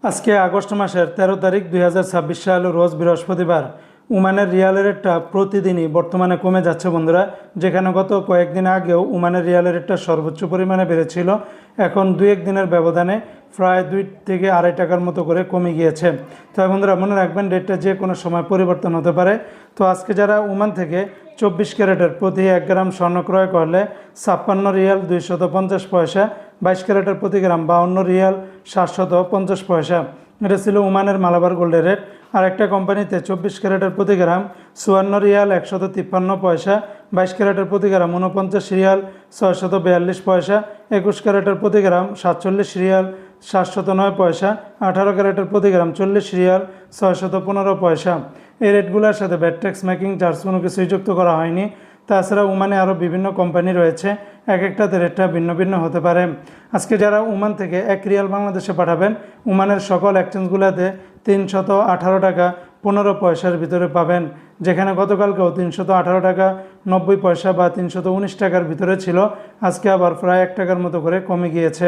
আজকে আগস্ট মাসের 13 তারিখ 2026 সাল রোজ বৃহস্পতিবার। ওমানের রিয়ালের রেটটা প্রতিদিনই বর্তমানে কমে যাচ্ছে বন্ধুরা। যেখানে গত কয়েকদিন আগেও ওমানের রিয়ালের রেটটা সর্বোচ্চ পরিমাণে বেড়েছিল, এখন 2-1 দিনের ব্যবধানে প্রায় 2 থেকে আড়াই টাকার মতো করে কমে গিয়েছে। তো বন্ধুরা মনে রাখবেন, রেটটা যে কোনো সময় পরিবর্তন হতে পারে। তো আজকে যারা ওমান থেকে 24 ক্যারেটের প্রতি 1 গ্রাম স্বর্ণ ক্রয় করলে 56 রিয়াল 250 পয়সা, 22 ক্যারেটের প্রতি গ্রাম 52 রিয়াল 750 পয়সা। এটা ছিল ওমানের মালাবার গোল্ডের রেট। আর একটা কোম্পানিতে 24 ক্যারেটের প্রতি গ্রাম 54 রিয়াল 153 পয়সা, 22 ক্যারেটের প্রতি গ্রাম 49 রিয়াল 642 পয়সা, 21 ক্যারেটের প্রতি গ্রাম 47 রিয়াল 709 পয়সা, 18 ক্যারেটের প্রতি গ্রাম 40 রিয়াল 615 পয়সা। এই রেটগুলোর সাথে ভ্যাট ট্যাক্স মেকিং চার্জ কোনো কিছুই যুক্ত করা হয়নি। তাছাড়া ওমানে আরও বিভিন্ন কোম্পানি রয়েছে, এক একটাতে রেটটা ভিন্ন ভিন্ন হতে পারে। আজকে যারা ওমান থেকে 1 রিয়াল বাংলাদেশে পাঠাবেন, ওমানের সকল এক্সচেঞ্জগুলোতে 318 টাকা 15 পয়সার ভিতরে পাবেন। যেখানে গতকালকেও 318 টাকা 90 পয়সা বা 319 টাকার ভিতরে ছিল, আজকে আবার প্রায় 1 টাকার মতো করে কমে গিয়েছে।